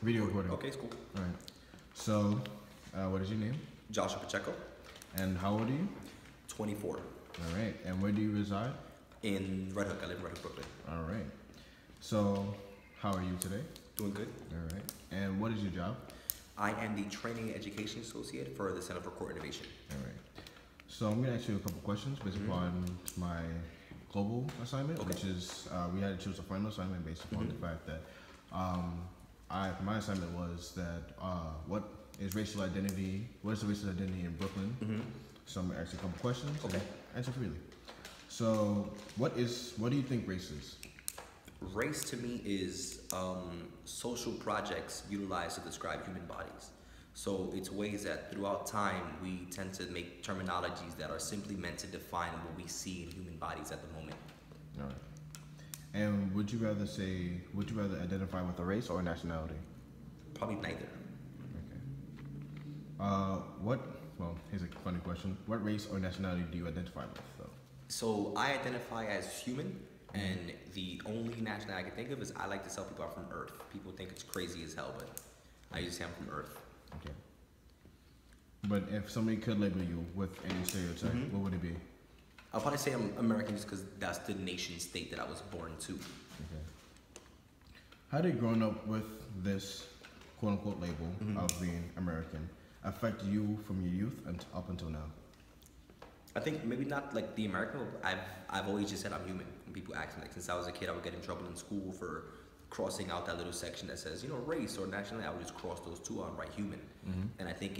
Video recording. Okay, it's cool. All right. So, what is your name? Joshua Pacheco, And how old are you? 24, All right. And where do you reside? in Red Hook. I live in Red Hook, Brooklyn. All right. So, how are you today? Doing good. All right. And what is your job? I am the Training and Education Associate for the Center for Court Innovation. All right. So, I'm going to ask you a couple questions based upon my global assignment, Okay. which is we had to choose a final assignment based upon the fact that my assignment was that what is racial identity? What is the racial identity in Brooklyn? So I'm gonna ask you a couple questions. and Okay. Answer freely. So what do you think race is? Race to me is social projects utilized to describe human bodies. So it's ways that throughout time we tend to make terminologies that are simply meant to define what we see in human bodies at the moment. All right. And would you rather identify with a race or a nationality? Probably neither. Okay. Well, here's a funny question. What race or nationality do you identify with, though? So I identify as human, and the only nationality I can think of is I like to tell people I'm from Earth. People think it's crazy as hell, but I just say I'm from Earth. Okay. But if somebody could label you with any stereotype, what would it be? I'll probably say I'm American just because that's the nation state that I was born to. Okay. How did growing up with this quote unquote label of being American affect you from your youth and up until now? I think maybe not like the American, but I've always just said I'm human. When people ask me, like since I was a kid, I would get in trouble in school for crossing out that little section that says, race or nationality. I would just cross those two out and write human. And I think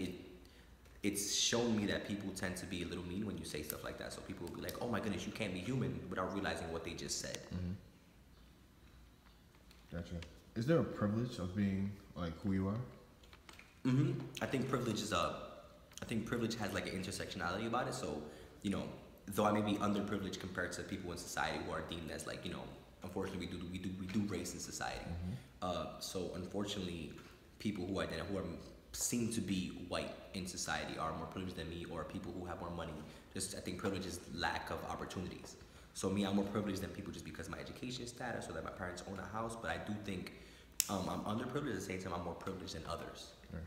it's shown me that people tend to be a little mean when you say stuff like that. So people will be like, oh my goodness, you can't be human, without realizing what they just said. Gotcha. Is there a privilege of being like who you are? I think privilege has like an intersectionality about it. So, though I may be underprivileged compared to people in society who are deemed as like, unfortunately we do race in society. So unfortunately, people who seem to be white in society are more privileged than me, or people who have more money. I think privilege is lack of opportunities. So me, I'm more privileged than people just because of my education status or that my parents own a house. But I do think I'm underprivileged. At the same time, I'm more privileged than others. Right.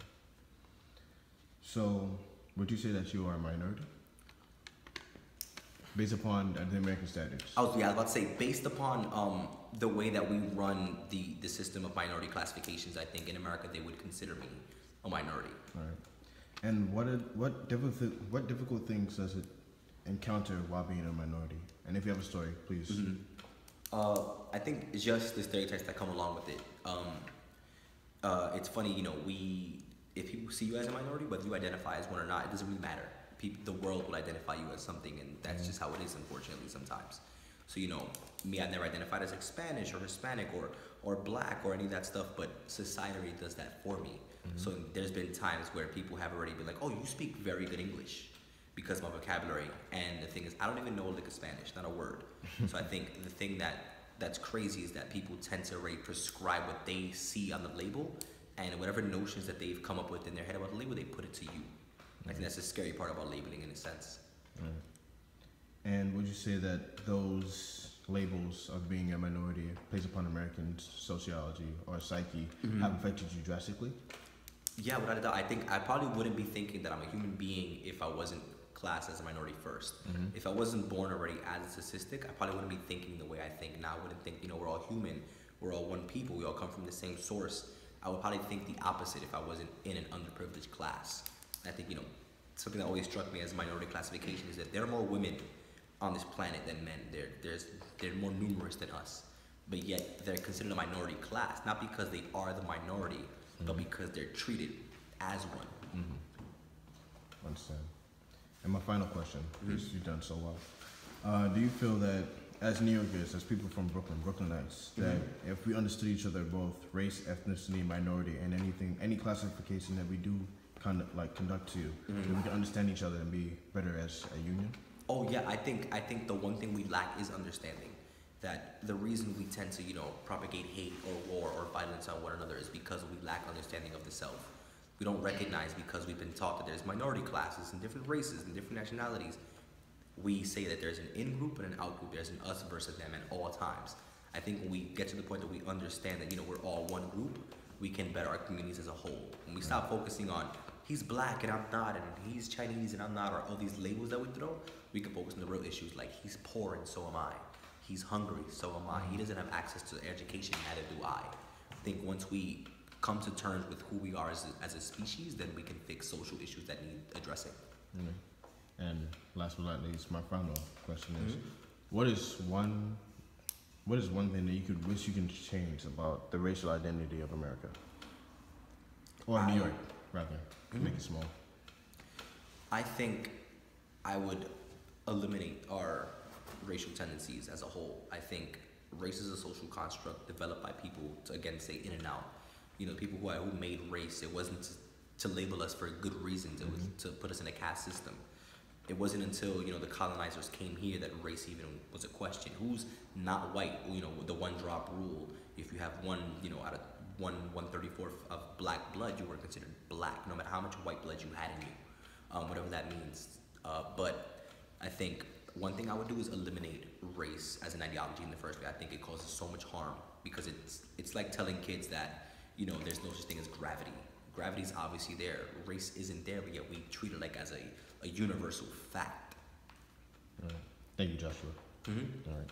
So, would you say that you are a minority? Based upon the American standards? I was about to say, based upon the way that we run the system of minority classifications, I think in America they would consider me a minority. All right. And what difficult things does it encounter while being a minority? And if you have a story, please. I think it's just the stereotypes that come along with it. It's funny, if people see you as a minority, whether you identify as one or not, it doesn't really matter. The world will identify you as something, and that's just how it is, unfortunately, sometimes. So, me, I've never identified as like Spanish or Hispanic or black or any of that stuff, but society does that for me. So there's been times where people have already been like, oh, you speak very good English because of my vocabulary. And the thing is, I don't even know lick of Spanish, not a word. So I think the thing that's crazy is that people tend to already prescribe what they see on the label, and whatever notions that they've come up with in their head about the label, they put it to you. I think that's the scary part about labeling in a sense. And would you say that those labels of being a minority based upon American sociology or psyche have affected you drastically? Yeah, without a doubt. I think I probably wouldn't be thinking that I'm a human being if I wasn't classed as a minority first. If I wasn't born already as a statistic, I probably wouldn't be thinking the way I think now. I wouldn't think, we're all human, we're all one people, we all come from the same source. I would probably think the opposite if I wasn't in an underprivileged class. I think, something that always struck me as a minority classification is that there are more women on this planet than men. They're more numerous than us, but yet they're considered a minority class, not because they are the minority, but because they're treated as one. Understand. And my final question, because you've done so well, do you feel that as New Yorkers, as people from Brooklyn, Brooklynites, that if we understood each other, both race, ethnicity, minority, and any classification that we do conduct to, that we can understand each other and be better as a union? Oh yeah, I think the one thing we lack is understanding. That the reason we tend to, propagate hate or war or violence on one another is because we lack understanding of the self. We don't recognize, because we've been taught that there's minority classes and different races and different nationalities. We say that there's an in-group and an out-group. There's an us versus them at all times. I think when we get to the point that we understand that, we're all one group, we can better our communities as a whole. When we stop focusing on he's black and I'm not, and he's Chinese and I'm not, or all these labels that we throw, we can focus on the real issues like he's poor and so am I. He's hungry, so am I. He doesn't have access to education, neither do I. I think once we come to terms with who we are as a species, then we can fix social issues that need addressing. And last but not least, my final question is, what is one thing that you could wish you can change about the racial identity of America? Or New York, rather. Make it small. I think I would eliminate our racial tendencies as a whole. I think race is a social construct developed by people to, again, say in and out. You know, people who made race, it wasn't to label us for good reasons. It was to put us in a caste system. It wasn't until, you know, the colonizers came here that race even was a question. Who's not white? You know, the one drop rule. If you have one, you know, out of 1/134th of black blood, you were considered black, no matter how much white blood you had in you, whatever that means. But I think one thing I would do is eliminate race as an ideology in the first place. I think it causes so much harm because it's like telling kids that, you know, there's no such thing as gravity. Gravity's obviously there. Race isn't there, but yet we treat it like as a universal fact. All right. Thank you, Joshua. All right.